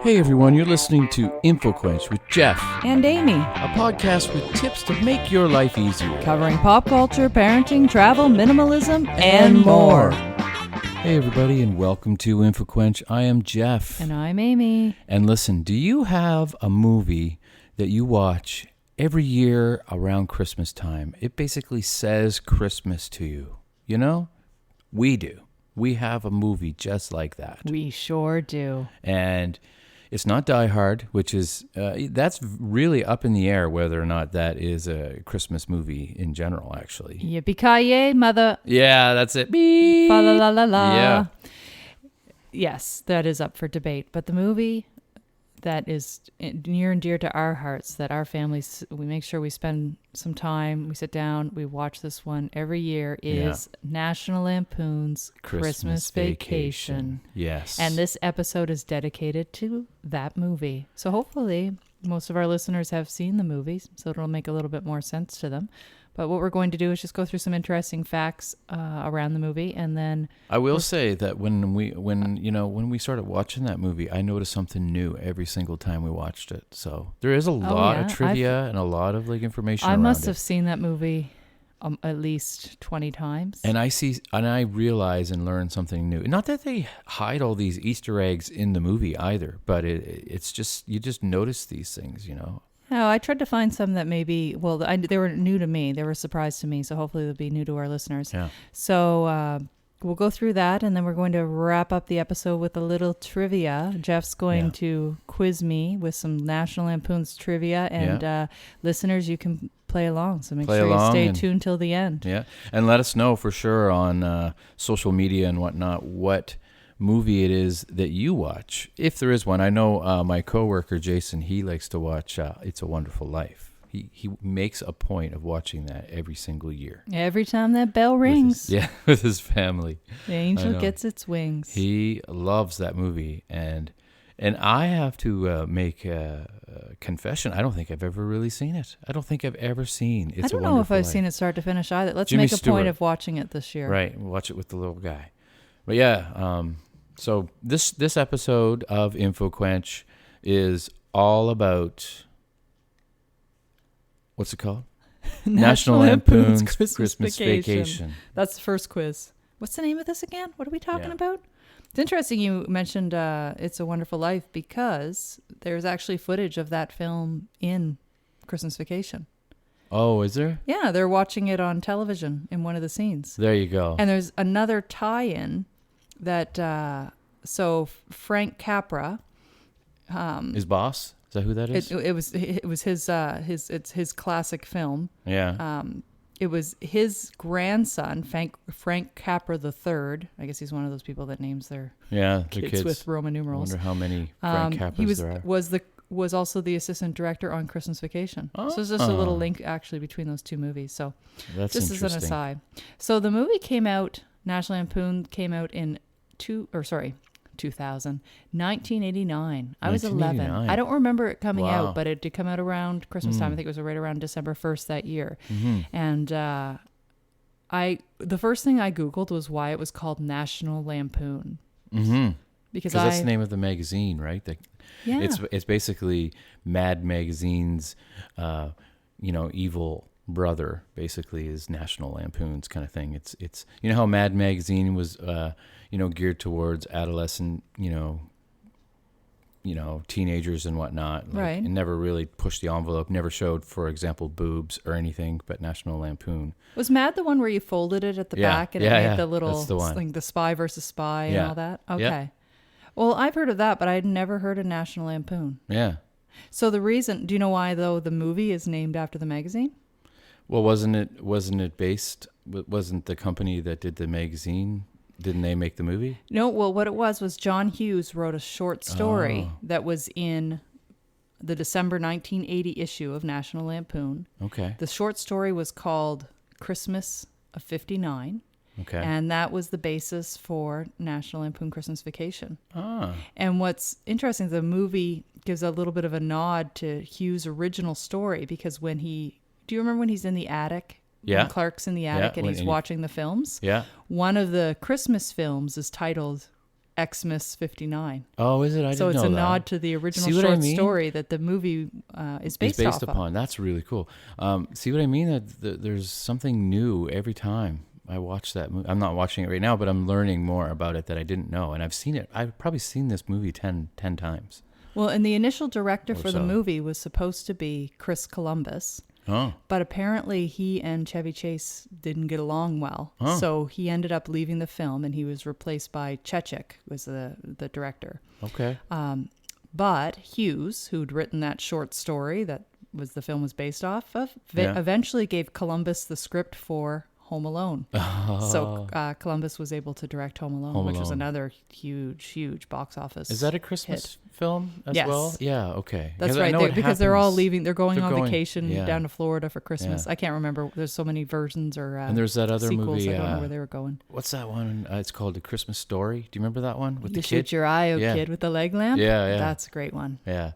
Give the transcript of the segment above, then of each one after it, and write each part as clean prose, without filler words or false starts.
Hey everyone, you're listening to InfoQuench with Jeff, and Amy, a podcast with tips to make your life easier. covering pop culture, parenting, travel, minimalism, and more. Hey everybody, and welcome to InfoQuench. I am Jeff. And I'm Amy. And listen, do you have a movie that you watch every year around Christmas time? It basically says Christmas to you. You know? We do. We have a movie just like that. We sure do. And it's not Die Hard, which is, that's really up in the air whether or not that is a Christmas movie in general, actually. Yippee-ki-yay, mother. Yeah, that's it. Beep. Fa la la la la. Yeah. Yes, that is up for debate. But the movie that is near and dear to our hearts, that our families, we make sure we spend some time, we sit down, we watch this one every year, is National Lampoon's Christmas Vacation. Yes. And this episode is dedicated to that movie. So hopefully most of our listeners have seen the movie, so it'll make a little bit more sense to them. But what we're going to do is just go through some interesting facts around the movie, and then I will say that when we started watching that movie, I noticed something new every single time we watched it. So there is a lot of trivia and a lot of information. I around must it. have seen that movie at least 20 times. And I realize and learn something new. Not that they hide all these Easter eggs in the movie either, but it's just, you just notice these things, No, I tried to find some that maybe, they were new to me. They were a surprise to me, so hopefully they'll be new to our listeners. Yeah. So we'll go through that, and then we're going to wrap up the episode with a little trivia. Jeff's going to quiz me with some National Lampoon's trivia, and listeners, you can play along. So make sure you stay tuned till the end. Yeah, and let us know for sure on social media and whatnot what movie it is that you watch, if there is one. I know my coworker Jason, he likes to watch It's a Wonderful Life. He makes a point of watching that every single year. Every time that bell rings. With his family. The angel gets its wings. He loves that movie, and I have to make a confession. I don't think I've ever really seen it. I don't think I've ever seen It's a Wonderful Life. I don't know if I've seen it start to finish either. Let's make a point of watching it this year. Right, watch it with the little guy. But yeah, so this episode of InfoQuench is all about, what's it called? National Lampoon's Christmas Vacation. That's the first quiz. What's the name of this again? What are we talking about? It's interesting you mentioned It's a Wonderful Life, because there's actually footage of that film in Christmas Vacation. Oh, is there? Yeah, they're watching it on television in one of the scenes. There you go. And there's another tie-in that so Frank Capra, his boss, is that who that is? It was his classic film. Yeah. It was his grandson, Frank Capra III. I guess he's one of those people that names their kids with Roman numerals. I wonder how many Frank Capras there are. Was also the assistant director on Christmas Vacation. So it's just a little link actually between those two movies. So that's just as an aside. So the movie came out, National Lampoon came out in 1989. I was 11. I don't remember it coming out, but it did come out around Christmas time. I think it was right around December 1st that year. Mm-hmm. And the first thing I Googled was why it was called National Lampoon. Mm-hmm. Because that's the name of the magazine, right? It's basically Mad Magazine's, evil brother. Basically, is National Lampoon's kind of thing. It's how Mad Magazine was, geared towards adolescent, teenagers and whatnot. Right. And never really pushed the envelope. Never showed, for example, boobs or anything. But National Lampoon. Was Mad the one where you folded it at the back and it made the little, that's the one. Like the Spy versus Spy and all that? Okay. Yeah. Well, I've heard of that, but I'd never heard of National Lampoon. Yeah. So the reason, do you know why, though, the movie is named after the magazine? Well, wasn't it based, wasn't the company that did the magazine, didn't they make the movie? No, well, what it was John Hughes wrote a short story that was in the December 1980 issue of National Lampoon. Okay. The short story was called Christmas of '59. Okay. And that was the basis for National Lampoon Christmas Vacation. Ah. And what's interesting, the movie gives a little bit of a nod to Hughes' original story, because do you remember when he's in the attic? Yeah. When Clark's in the attic and he's watching the films? Yeah. One of the Christmas films is titled Xmas 59. Oh, is it? I So didn't it's know a that. nod to the original See what I short mean? story that the movie is It's based, based off upon. of. That's really cool. See what I mean? There's something new every time I watch that movie. I'm not watching it right now, but I'm learning more about it that I didn't know. And I've seen it. I've probably seen this movie 10 times. Well, and the initial director Or for the so. movie was supposed to be Chris Columbus. Oh. But apparently he and Chevy Chase didn't get along well. Oh. So he ended up leaving the film, and he was replaced by Chechik, was the director. Okay. But Hughes, who'd written that short story that was the film was based off of, Yeah. eventually gave Columbus the script for Home Alone. So Columbus was able to direct Home Alone, which was Alone. another huge box office. Is that a Christmas film as Yes. well? Yeah, okay. That's I right. know it Because they're all happens. leaving. They're going on vacation yeah. down to Florida for Christmas. Yeah. I can't remember. There's so many versions or And there's that other sequels. movie. I don't know where they were going. What's that one? It's called A Christmas Story. Do you remember that one with You the shoot kid? your eye out, Yeah. kid, with the leg lamp? Yeah, yeah. That's a great one. Yeah.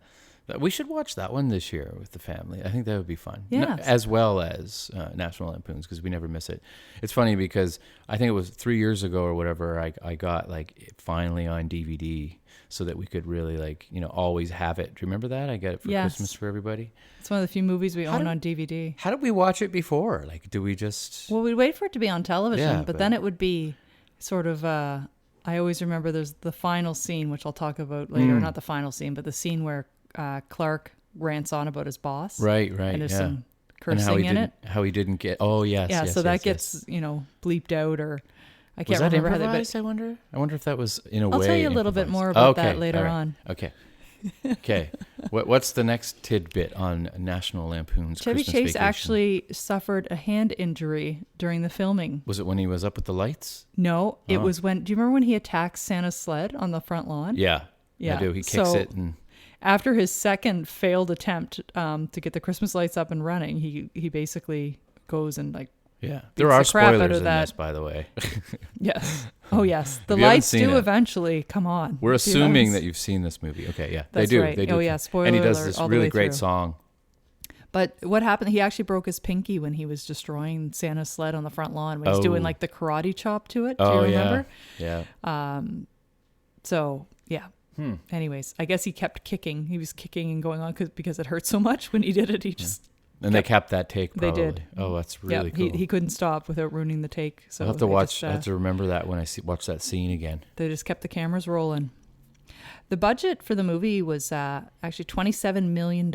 We should watch that one this year with the family. I think that would be fun. Yes. As well as National Lampoons, because we never miss it. It's funny because I think it was 3 years ago or whatever, I got like it finally on DVD so that we could really always have it. Do you remember that? I got it for Yes. Christmas for everybody. It's one of the few movies we How own did- on DVD. How did we watch it before? Like, do we just... Well, we'd wait for it to be on television, Yeah, but then it would be sort of... I always remember there's the final scene, which I'll talk about later. Not the final scene, but the scene where Clark rants on about his boss. Right, And there's yeah. some And cursing in it. how he didn't get... Oh, yes, Yeah, yes, so that yes, gets, bleeped out, or I Was can't that remember how improvised, they... I wonder? I wonder if that was, in a way, I'll tell you a little bit improvised. more about Okay, that later all right. on. Okay. Okay. What's the next tidbit on National Lampoon's Chevy Christmas Chase Vacation? actually suffered a hand injury during the filming. Was it when he was up with the lights? No, it Oh. was when... Do you remember when he attacked Santa's sled on the front lawn? Yeah. Yeah. I do. He kicks So- it and... After his second failed attempt to get the Christmas lights up and running, he basically goes and Yeah. beats There are the crap out spoilers of in that. this, by the way. yes, oh yes, the If you haven't lights seen do it- eventually come on. We're If you assuming haven't that you've seen this movie. Okay, yeah. That's they do. right. They do. Oh, yeah, spoiler And he does alert this all the really way great through. song. But what happened? He actually broke his pinky when he was destroying Santa's sled on the front lawn. When he's doing Oh. the karate chop to it. Do Oh, you remember? yeah. Yeah. So yeah. Anyways, I guess he kept kicking. He was kicking and going on because it hurt so much when he did it. He just And they kept that take, They probably. did. Oh, that's really yeah. cool. He couldn't stop without ruining the take. So I'll have to they watch. just, I have to remember that when I watch that scene again. They just kept the cameras rolling. The budget for the movie was actually $27 million,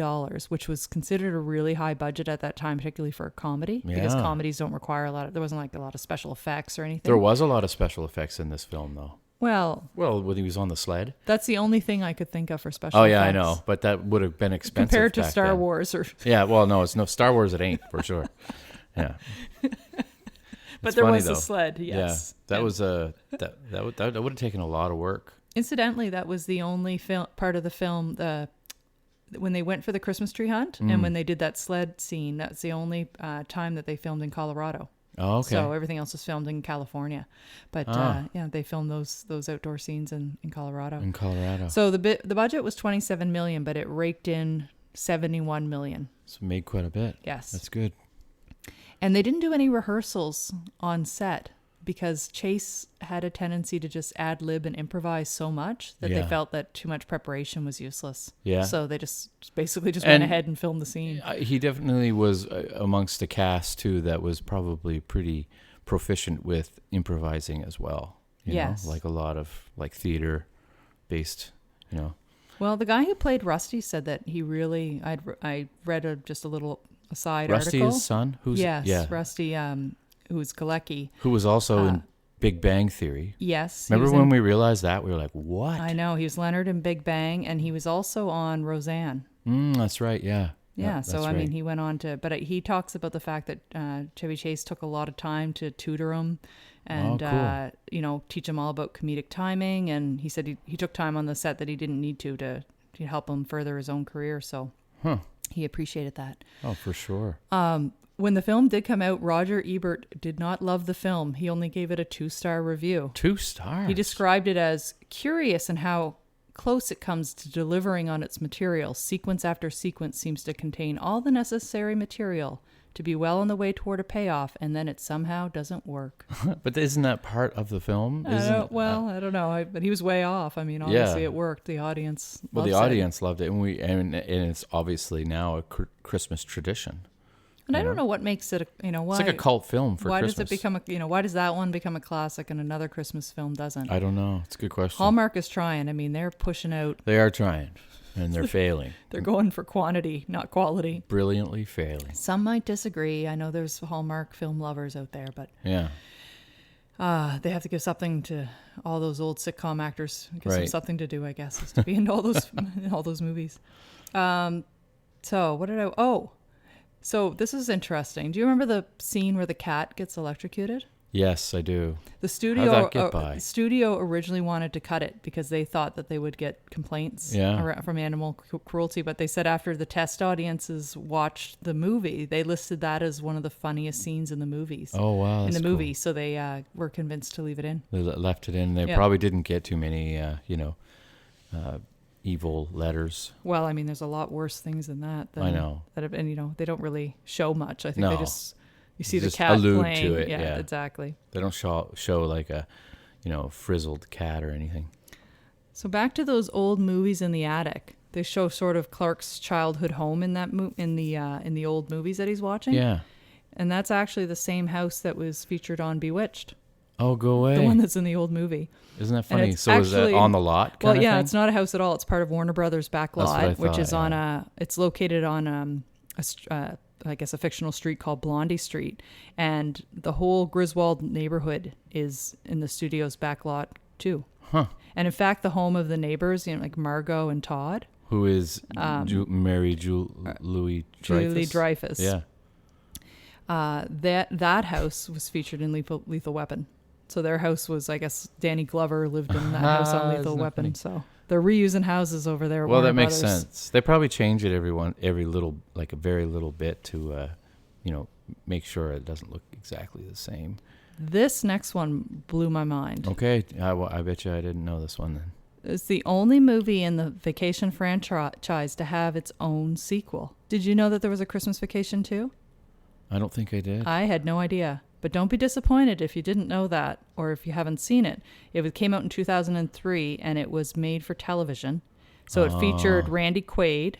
which was considered a really high budget at that time, particularly for a comedy, because Yeah. comedies don't require there wasn't a lot of special effects or anything. There was a lot of special effects in this film, though. Well, When he was on the sled. that's the only thing I could think of for special Oh, effects. yeah, I know. But that would have been expensive Compared to back Star then. Wars or... Yeah, well, no, it's no Star Wars. It ain't for sure. Yeah, But It's there funny, was though. a sled, yes. Yeah, that And was that would have taken a lot of work. Incidentally, that was the only part of the film, when they went for the Christmas tree hunt and when they did that sled scene, that's the only time that they filmed in Colorado. Oh, okay. So everything else was filmed in California. But yeah, they filmed those outdoor scenes in Colorado. In Colorado. So the budget was $27 million, but it raked in $71 million. So made quite a bit. Yes. That's good. And they didn't do any rehearsals on set because Chase had a tendency to just ad lib and improvise so much that they Yeah. felt that too much preparation was useless. Yeah. So they just basically went And- ahead and filmed the scene. He definitely was amongst a cast too that was probably pretty proficient with improvising as well. You Yes. know? Like a lot of theater based. You know. Well, the guy who played Rusty said that he really, I read just a little aside Rusty, article. his son, who's Yes, Rusty, who's Galecki. who was also in Big Bang Theory. Yes. he Remember was when in- we realized that? We were like, "What?" I know, he was Leonard in Big Bang, and he was also on Roseanne. That's right. Yeah. Yeah, so that's I mean, right. he went on to, but he talks about the fact that Chevy Chase took a lot of time to tutor him and, cool. teach him all about comedic timing. And he said he took time on the set that he didn't need to help him further his own career. So he appreciated that. Oh, for sure. When the film did come out, Roger Ebert did not love the film. He only gave it a 2-star review. 2 stars. He described it as curious in how close it comes to delivering on its material. Sequence after sequence seems to contain all the necessary material to be well on the way toward a payoff, and then it somehow doesn't work. But isn't that part of the film? I don't know. But he was way off. I mean, obviously it worked. The audience loved audience loved it, and it's obviously now a Christmas tradition. And I don't know what makes it, why. It's like a cult film for Christmas. Why does it become why does that one become a classic and another Christmas film doesn't? I don't know. It's a good question. Hallmark is trying. I mean, they're pushing out. They are trying, and they're failing. They're going for quantity, not quality. Brilliantly failing. Some might disagree. I know there's Hallmark film lovers out there, but yeah. They have to give something to all those old sitcom actors. Give them Right. something to do, I guess, is to be in all those movies. So what did I? Oh, so this is interesting. Do you remember the scene where the cat gets electrocuted? Yes, I do. The studio How'd that get by? studio originally wanted to cut it because they thought that they would get complaints from animal cruelty, but they said after the test audiences watched the movie, they listed that as one of the funniest scenes in the movies. Oh wow! In That's the movie, cool. so they were convinced to leave it in. They left it in. They Yeah. probably didn't get too many, evil letters. Well, I mean, there's a lot worse things than that. I know. That have, and they don't really show much. I think No. they just you see the Just cat allude playing. to it, Yeah, yeah. exactly. They don't show like a, frizzled cat or anything. So back to those old movies in the attic. They show sort of Clark's childhood home in that in the old movies that he's watching. Yeah. And that's actually the same house that was featured on Bewitched, Oh, go away. the one that's in the old movie. Isn't that And funny? it's So is that actually- on the lot? Well, Kind yeah, of it's not a house at all. It's part of Warner Brothers' back That's what I lot, which thought, is on it's located on I guess a fictional street called Blondie Street, and the whole Griswold neighborhood is in the studio's back lot too. Huh. And in fact, the home of the neighbors, like Margot and Todd, Who is Louis Julie Dreyfus? Dreyfus. Yeah. That house was featured in Lethal Weapon. So their house was, I guess, Danny Glover lived in that house on Lethal Isn't that Weapon. funny? So they're reusing houses over there. At Well, Warner that makes Brothers. sense. They probably change it every little, like a very little bit to, make sure it doesn't look exactly the same. This next one blew my mind. Okay. I bet you I didn't know this one then. It's the only movie in the Vacation franchise to have its own sequel. Did you know that there was a Christmas Vacation too? I don't think I did. I had no idea. But don't be disappointed if you didn't know that or if you haven't seen it. It came out in 2003 and it was made for television. So it featured Randy Quaid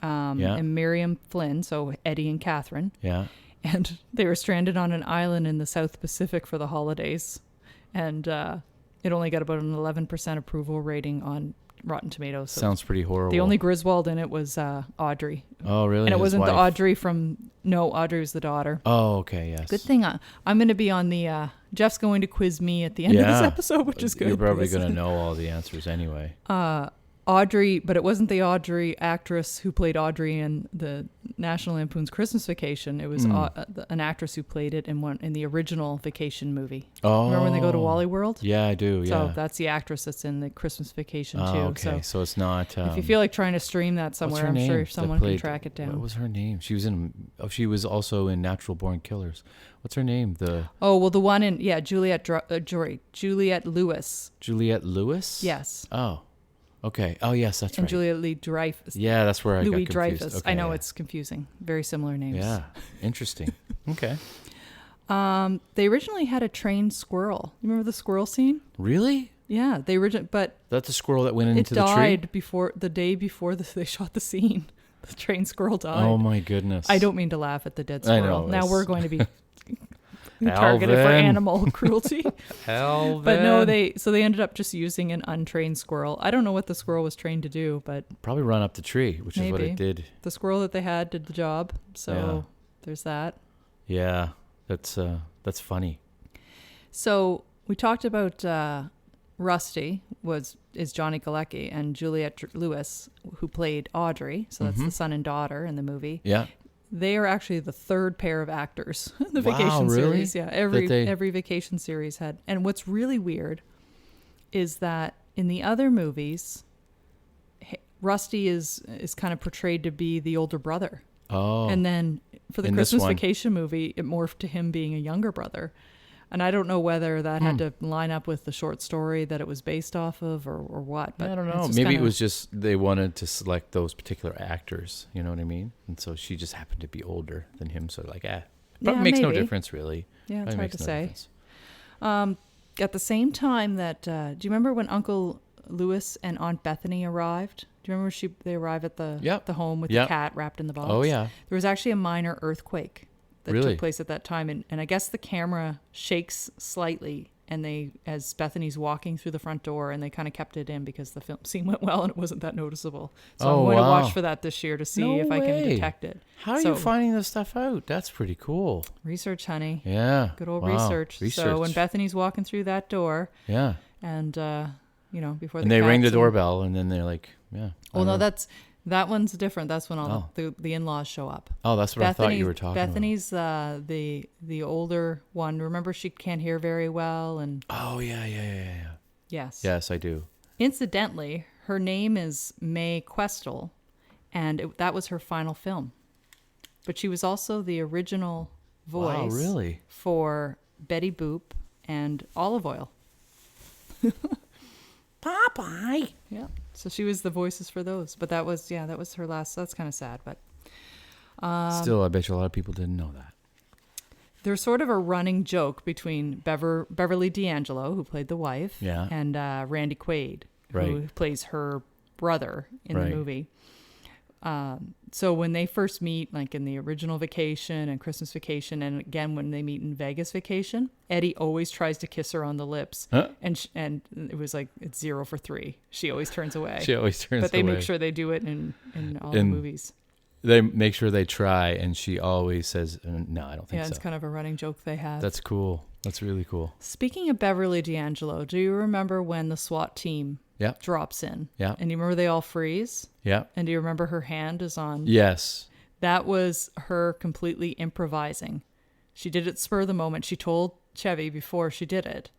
and Miriam Flynn, so Eddie and Catherine. Yeah. And they were stranded on an island in the South Pacific for the holidays. And it only got about an 11% approval rating on Rotten Tomatoes. So Sounds pretty horrible. the only Griswold in it was Audrey. Oh, really? And it His wasn't the wife? Audrey Audrey was the daughter. Oh, okay. Yes. Good thing I'm going to be on the, Jeff's going to quiz me at the end of this episode, which is good. You're probably because, going to know all the answers anyway. Audrey, but it wasn't the Audrey actress who played Audrey in the National Lampoon's Christmas Vacation. It was an actress who played it in the original Vacation movie. Oh. Remember when they go to Wally World? Yeah, I do. Yeah. So that's the actress that's in the Christmas Vacation too. Okay. So it's not. If you feel like trying to stream that somewhere, I'm sure someone can track it down. What was her name? She was in. Oh, she was also in Natural Born Killers. What's her name? The the one in Juliette Lewis. Juliette Lewis. Yes. Oh. Okay. Oh, yes, that's And right. Juliette Lee Dreyfus. Yeah, that's where I got Louis confused. Dreyfus. Okay, I know yeah. it's confusing. Very similar names. Yeah. Interesting. Okay. They originally had a trained squirrel. You remember the squirrel scene? Really? Yeah, but That's a squirrel that went it into the tree? died the day before they shot the scene. The trained squirrel died. Oh, my goodness. I don't mean to laugh at the dead I squirrel. know, Now it's- we're going to be targeted for Alvin. animal cruelty. Hell, But no, they ended up just using an untrained squirrel. I don't know what the squirrel was trained to do, but probably run up the tree, which is what Maybe. it did. the squirrel that they had did the job. So there's that. Yeah. That's funny. So we talked about Rusty is Johnny Galecki, and Juliette Lewis, who played Audrey. So that's the son and daughter in the movie. Yeah. They are actually the third pair of actors in the Wow, Vacation really? series. Yeah, That they- every Vacation series had. And what's really weird is that in the other movies, Rusty is kind of portrayed to be the older brother. Oh. And then for the In this Christmas one. Vacation movie, it morphed to him being a younger brother. And I don't know whether that had to line up with the short story that it was based off of or what. But I don't know. Maybe it was just they wanted to select those particular actors. You know what I mean? And so she just happened to be older than him. So like, but it makes no difference really. Yeah, it's Probably hard to say. Difference. At the same time that, do you remember when Uncle Lewis and Aunt Bethany arrived? Do you remember they arrived at the home with the cat wrapped in the box? Oh, yeah. There was actually a minor earthquake that took place at that time. And I guess the camera shakes slightly and as Bethany's walking through the front door, and they kind of kept it in because the film scene went well and it wasn't that noticeable. So I'm going to watch for that this year to see if I can detect it. How are you finding this stuff out? That's pretty cool. Research, honey. Yeah. Good old research. So when Bethany's walking through that door, and before they ring the doorbell, and then they're like, Well, no, that one's different. That's when all the in-laws show up. Oh, that's what I thought you were talking Bethany's the older one. Remember, she can't hear very well, and yeah. Yes, I do. Incidentally, her name is Mae Questel, and that was her final film. But she was also the original voice for Betty Boop and Olive Oil. Popeye. Yeah. So she was the voices for those. But that was her last. That's kind of sad. But still, I bet you a lot of people didn't know that. There's sort of a running joke between Beverly D'Angelo, who played the wife, and Randy Quaid, who plays her brother in the movie. So when they first meet, like in the original Vacation and Christmas Vacation, and again when they meet in Vegas Vacation, Eddie always tries to kiss her on the lips, and it was like it's 0 for 3. She always turns away. But they make sure they do it in all the movies. They make sure they try, and she always says, "No, I don't think so." Yeah, it's kind of a running joke they have. That's cool. That's really cool. Speaking of Beverly D'Angelo, do you remember when the SWAT team drops in? Yeah. And you remember they all freeze? Yeah. And do you remember her hand is on? Yes. That was her completely improvising. She did it spur of the moment. She told Chevy before she did it.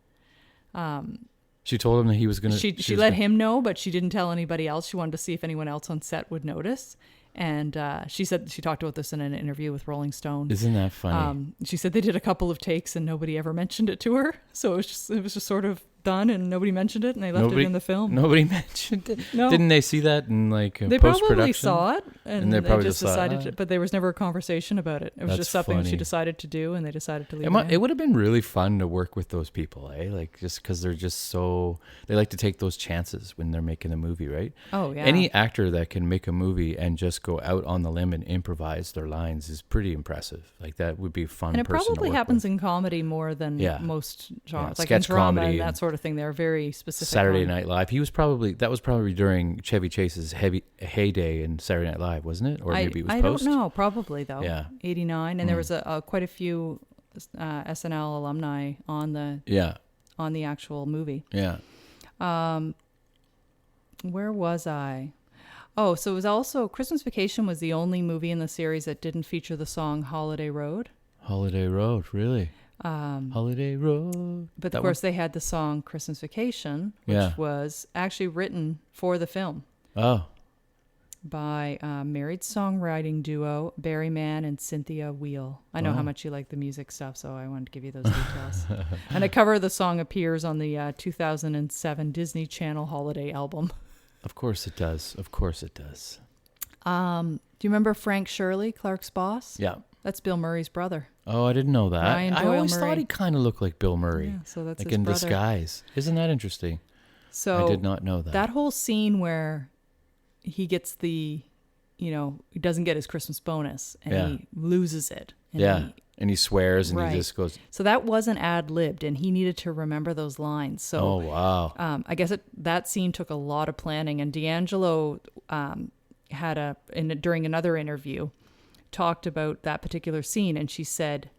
She told him that he was going to... She let him know, but she didn't tell anybody else. She wanted to see if anyone else on set would notice. And she said she talked about this in an interview with Rolling Stone. Isn't that funny? She said they did a couple of takes and nobody ever mentioned it to her. So it was just sort of done and nobody mentioned it, and they left it in the film. Nobody mentioned it? No. Didn't they see that in they post-production? Probably saw it and they probably just decided to, but there was never a conversation about it. It was just something she decided to do, and they decided to leave it. It would have been really fun to work with those people, like just because they're just so, they like to take those chances when they're making a movie, right? Oh yeah. Any actor that can make a movie and just go out on the limb and improvise their lines is pretty impressive. Like that would be a fun. And it probably happens in comedy more than most genres, like in drama and that sort of thing. They're very specific. Saturday Night Live. That was probably during Chevy Chase's heyday in Saturday Night Live, wasn't it? Or maybe it was post. I don't know. Probably though. Yeah. 89, and there was quite a few SNL alumni on the actual movie. Yeah. Where was I? Oh, so it was also Christmas Vacation was the only movie in the series that didn't feature the song Holiday Road. Holiday Road, really? Holiday Road. But of course, they had the song Christmas Vacation, which was actually written for the film. Oh. By married songwriting duo Barry Mann and Cynthia Weil. I know how much you like the music stuff, so I wanted to give you those details. And a cover of the song appears on the 2007 Disney Channel holiday album. Of course it does. Of course it does. Do you remember Frank Shirley, Clark's boss? Yeah. That's Bill Murray's brother. Oh, I didn't know that. I always thought he kind of looked like Bill Murray. Yeah, so that's like his in brother. disguise. Isn't that interesting? So I did not know that. That whole scene where he gets he doesn't get his Christmas bonus and he loses it. And and he swears and he just goes. So that wasn't ad-libbed, and he needed to remember those lines. So, oh, wow. I guess that scene took a lot of planning, and D'Angelo during another interview talked about that particular scene, and she said,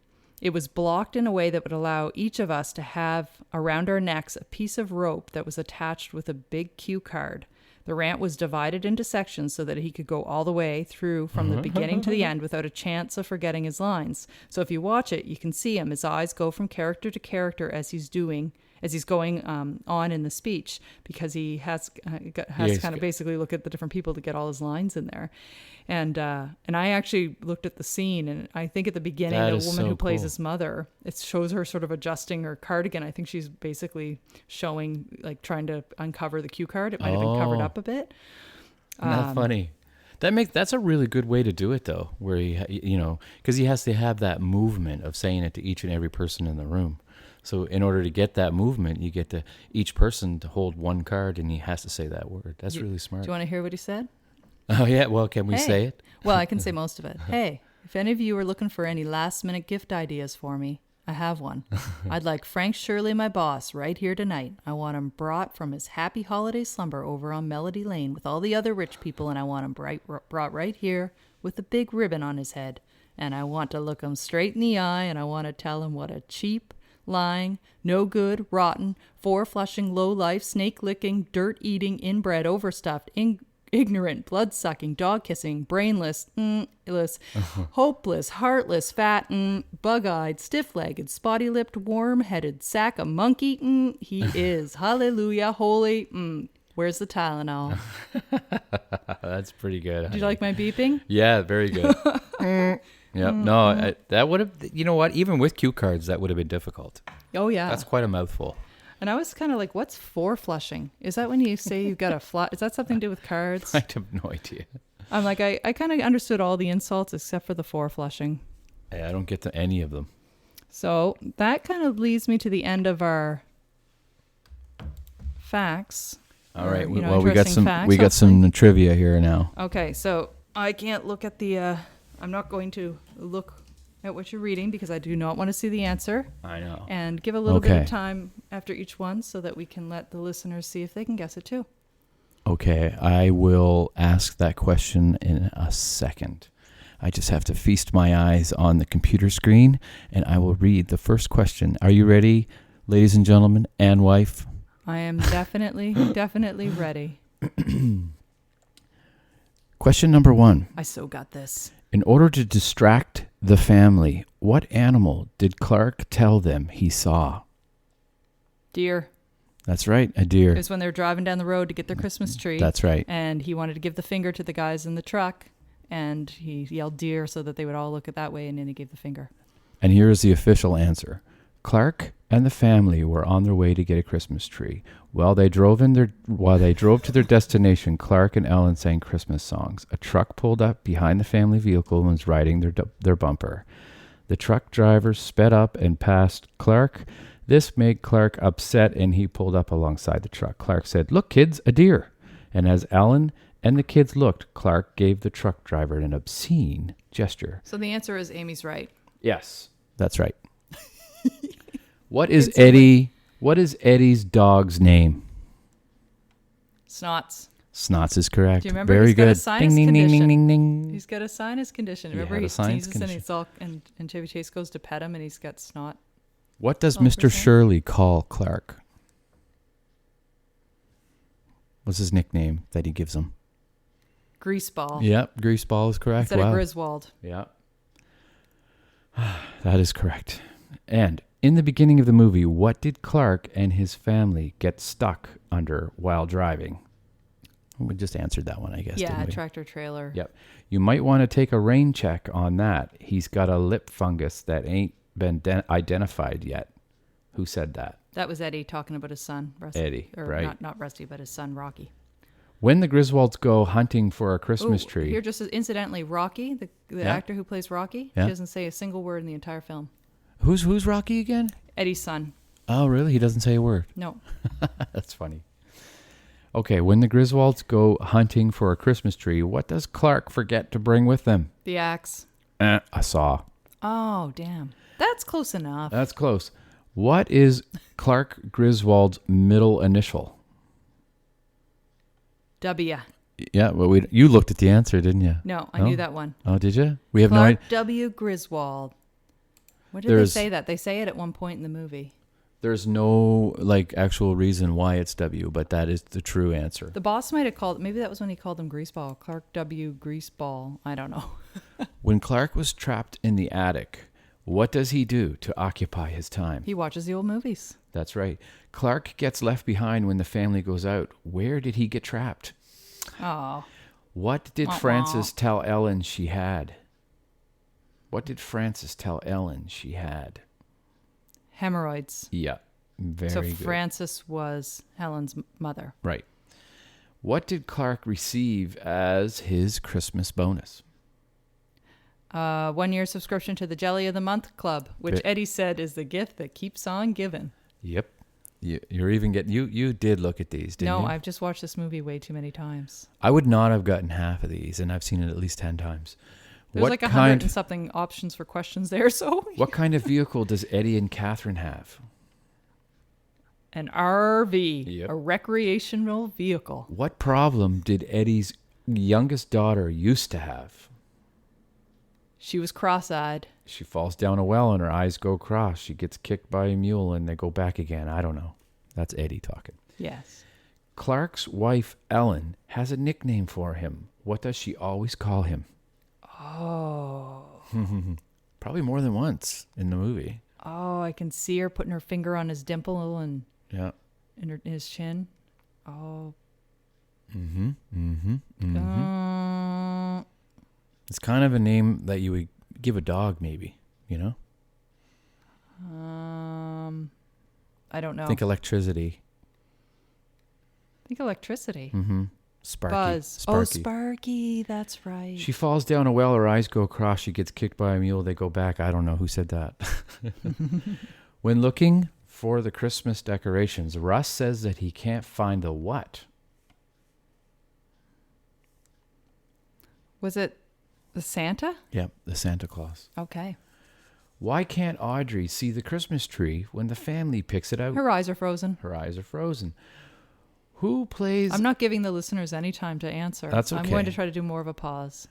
it was blocked in a way that would allow each of us to have around our necks a piece of rope that was attached with a big cue card. The rant was divided into sections so that he could go all the way through from the beginning to the end without a chance of forgetting his lines. So if you watch it, you can see him. His eyes go from character to character as he's doing, as he's going on in the speech, because he has to kind of basically look at the different people to get all his lines in there. And I actually looked at the scene, and I think at the beginning, the woman who plays his mother, it shows her sort of adjusting her cardigan. I think she's basically showing, like, trying to uncover the cue card. It might have been covered up a bit. Not funny. That's a really good way to do it, though, where because he has to have that movement of saying it to each and every person in the room. So in order to get that movement, you get each person to hold one card, and he has to say that word. That's really smart. Do you want to hear what he said? Oh, yeah. Well, can we say it? Well, I can say most of it. Hey, if any of you are looking for any last-minute gift ideas for me, I have one. I'd like Frank Shirley, my boss, right here tonight. I want him brought from his happy holiday slumber over on Melody Lane with all the other rich people, and I want him brought right here with a big ribbon on his head. And I want to look him straight in the eye, and I want to tell him what a cheap, lying, no good, rotten, four-flushing, low-life, snake-licking, dirt-eating, inbred, overstuffed, ignorant, blood-sucking, dog-kissing, brainless, hopeless, heartless, fat, bug-eyed, stiff-legged, spotty-lipped, worm-headed sack of monkey he is. Hallelujah, holy. Where's the Tylenol? That's pretty good. Did you like my beeping? Yeah, very good. Yep. No, that would have, you know what? Even with cue cards, that would have been difficult. Oh, yeah. That's quite a mouthful. And I was kind of like, what's four-flushing? Is that when you say you've got a flush? Is that something to do with cards? I have no idea. I'm like, I kind of understood all the insults except for the four-flushing. Hey, I don't get to any of them. So that kind of leads me to the end of our facts. All right. We got some trivia here now. Okay. So I can't look at I'm not going to look at what you're reading because I do not want to see the answer. I know. And give a little bit of time after each one so that we can let the listeners see if they can guess it too. Okay, I will ask that question in a second. I just have to feast my eyes on the computer screen, and I will read the first question. Are you ready, ladies and gentlemen, and wife? I am definitely ready. Question number 1. I so got this. In order to distract the family, what animal did Clark tell them he saw? Deer. That's right, a deer. It was when they were driving down the road to get their Christmas tree. That's right. And he wanted to give the finger to the guys in the truck, and he yelled deer so that they would all look at that way, and then he gave the finger. And here is the official answer. Clark and the family were on their way to get a Christmas tree. While they drove to their destination, Clark and Ellen sang Christmas songs. A truck pulled up behind the family vehicle and was riding their bumper. The truck driver sped up and passed Clark. This made Clark upset, and he pulled up alongside the truck. Clark said, "Look, kids, a deer." And as Ellen and the kids looked, Clark gave the truck driver an obscene gesture. So the answer is Amy's right. Yes, that's right. What is Eddie's dog's name? Snots. Snots is correct. Do you remember? Very he's good. Got a sinus ding, condition. ding, ding, ding, ding. He's got a sinus condition. He Remember, had he a sinus sneezes condition. and Chevy Chase goes to pet him, and he's got snot. What does Mr. Shirley call Clark? What's his nickname that he gives him? Greaseball. Yep, Greaseball is correct. Instead of Griswold. Yeah. That is correct. And in the beginning of the movie, what did Clark and his family get stuck under while driving? We just answered that one, I guess. Yeah, didn't we? tractor trailer. Yep. You might want to take a rain check on that. He's got a lip fungus that ain't been identified yet. Who said that? That was Eddie talking about his son, Rusty. Eddie, or right. Not Rusty, but his son, Rocky. When the Griswolds go hunting for a Christmas tree. Here, just incidentally, Rocky, the actor who plays Rocky, he doesn't say a single word in the entire film. Who's Rocky again? Eddie's son. Oh, really? He doesn't say a word? No. That's funny. Okay, when the Griswolds go hunting for a Christmas tree, what does Clark forget to bring with them? The axe. A saw. Oh, damn. That's close enough. That's close. What is Clark Griswold's middle initial? W. Yeah, well, you looked at the answer, didn't you? No, I knew that one. Oh, did you? We have Clark no idea. W. Griswold. Where did they say that? They say it at one point in the movie. There's no actual reason why it's W, but that is the true answer. The boss might have called, maybe that was when he called him Greaseball. Clark W. Greaseball. I don't know. When Clark was trapped in the attic, what does he do to occupy his time? He watches the old movies. That's right. Clark gets left behind when the family goes out. Where did he get trapped? Oh. What did Frances tell Ellen she had? What did Frances tell Ellen she had? Hemorrhoids. Yeah, very so good. Frances was Helen's mother. Right. What did Clark receive as his Christmas bonus? 1 year subscription to the Jelly of the Month Club, which Eddie said is the gift that keeps on giving. Yep. You're even getting you did look at these, didn't you? No, I've just watched this movie way too many times. I would not have gotten half of these, and I've seen it at least 10 times. There's like 100 and something options for questions there. So what kind of vehicle does Eddie and Catherine have? An RV, Yep. a recreational vehicle. What problem did Eddie's youngest daughter used to have? She was cross-eyed. She falls down a well and her eyes go cross. She gets kicked by a mule and they go back again. I don't know. That's Eddie talking. Yes. Clark's wife, Ellen, has a nickname for him. What does she always call him? Oh. Probably more than once in the movie. Oh, I can see her putting her finger on his dimple and Yeah. in his chin. Oh. It's kind of a name that you would give a dog, maybe, you know? I don't know. Think electricity. Think electricity. Sparky. Buzz. Sparky. Oh, Sparky. That's right. She falls down a well, her eyes go across, she gets kicked by a mule, they go back. I don't know who said that. When looking for the Christmas decorations, Russ says that he can't find the what? Was it the Santa? Yep, the Santa Claus. Okay. Why can't Audrey see the Christmas tree when the family picks it out? Her eyes are frozen. Her eyes are frozen. Who plays... I'm not giving the listeners any time to answer. That's okay. I'm going to try to do more of a pause.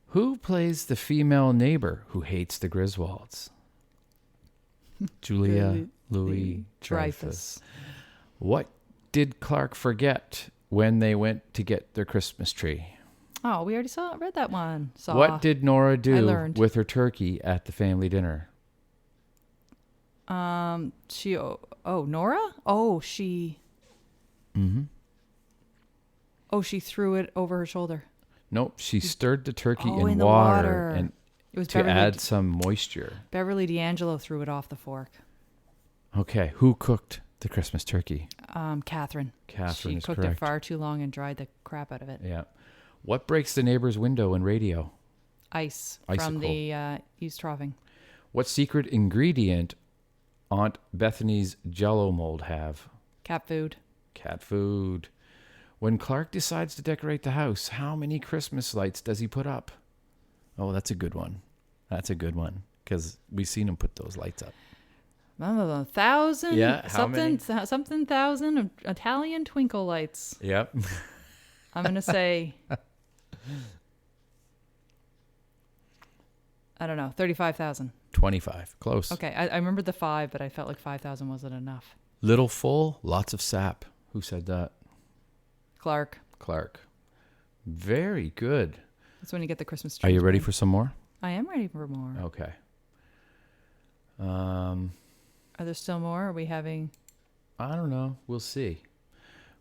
Who plays the female neighbor who hates the Griswolds? Julia Louis Dreyfus. What did Clark forget when they went to get their Christmas tree? Oh, we already read that one. What did Nora do learned. with her turkey at the family dinner? Nora? She threw it over her shoulder. Nope, she stirred the turkey in the water and it was to add some moisture. Beverly D'Angelo threw it off the fork. Okay, who cooked the Christmas turkey? Catherine. Catherine is She cooked correct. it far too long and dried the crap out of it. Yeah. What breaks the neighbor's window and radio? Ice Icicle. from the eavesdropping. What secret ingredient Aunt Bethany's Jell-O mold have? Cat food. Cat food. When Clark decides to decorate the house, how many Christmas lights does he put up? Oh, that's a good one. That's a good one because we've seen him put those lights up. 1,000. Yeah, how many? Something thousand of Italian twinkle lights. Yep. I'm gonna say. I don't know. 35,000. 25. Close. Okay, I remembered the 5, but I felt like 5,000 wasn't enough. Little full, lots of sap. Who said that? Clark. Clark. Very good. That's when you get the Christmas tree. Are you ready for some more? I am ready for more. Okay. Are there still more? Are we having... I don't know. We'll see.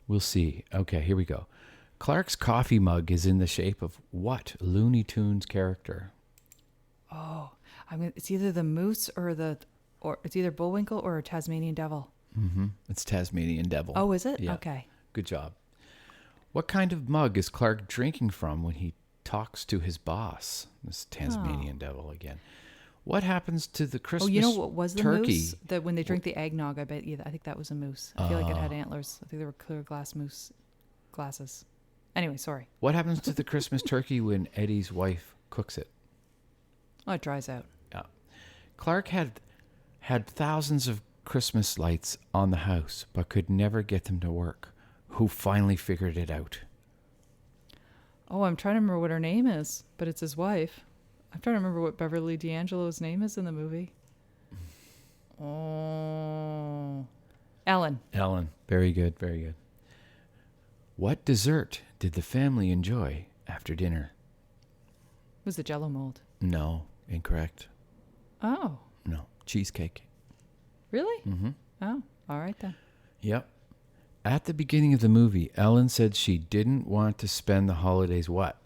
We'll see. Okay, here we go. Clark's coffee mug is in the shape of what Looney Tunes character? Oh, it's either the moose or it's either Bullwinkle or a Tasmanian devil. Mm-hmm. It's Tasmanian devil. Oh, is it? Yeah. Okay. Good job. What kind of mug is Clark drinking from when he talks to his boss? This Tasmanian devil again. What happens to the Christmas turkey? Oh, you know what was the moose? That when they drink the eggnog, I think that was a moose. I feel like it had antlers. I think they were clear glass moose glasses. Anyway, sorry. What happens to the Christmas turkey when Eddie's wife cooks it? Oh, it dries out. Yeah. Clark had thousands of Christmas lights on the house, but could never get them to work. Who finally figured it out? Oh, I'm trying to remember what her name is, but it's his wife. I'm trying to remember what Beverly D'Angelo's name is in the movie. Oh, Ellen. Ellen. Very good, very good. What dessert did the family enjoy after dinner? It was the Jell-O mold. No, incorrect. Oh. No, cheesecake. Really? Mm-hmm. Oh, All right, then. Yep. At the beginning of the movie, Ellen said she didn't want to spend the holidays what?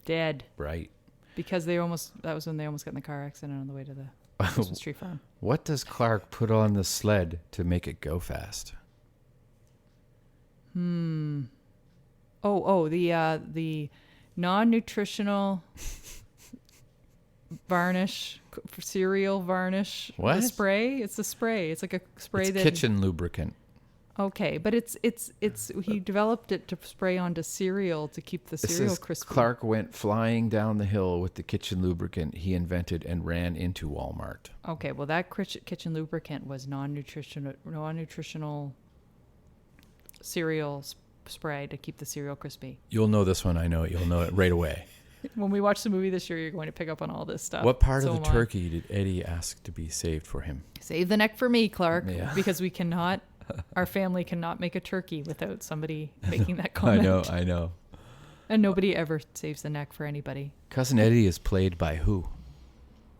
Dead. Right. Because that was when they almost got in the car accident on the way to the Christmas tree farm. What does Clark put on the sled to make it go fast? The non-nutritional varnish, cereal varnish. What? The spray? It's a spray. It's like a spray It's kitchen lubricant. Okay, but it's he developed it to spray onto cereal to keep the cereal crispy. Clark went flying down the hill with the kitchen lubricant he invented and ran into Walmart. Okay, well that kitchen lubricant was non-nutritional cereal spray to keep the cereal crispy. You'll know this one. I know it. You'll know it right away. When we watch the movie this year, you're going to pick up on all this stuff. What part of the turkey did Eddie ask to be saved for him? Save the neck for me, Clark, Yeah. because we cannot. Our family cannot make a turkey without somebody making that comment. I know. And nobody ever saves the neck for anybody. Cousin Eddie is played by who?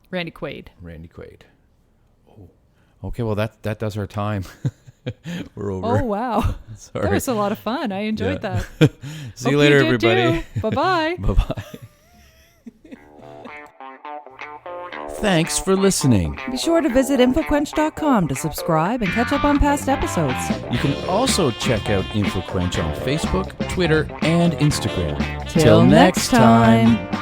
Randy Quaid. Randy Quaid. Oh. Okay, well that does our time. We're over. Oh, wow. Sorry. That was a lot of fun. I enjoyed that. See you later, everybody. Bye-bye. Bye-bye. Thanks for listening. Be sure to visit InfoQuench.com to subscribe and catch up on past episodes. You can also check out InfoQuench on Facebook, Twitter, and Instagram. Till next time.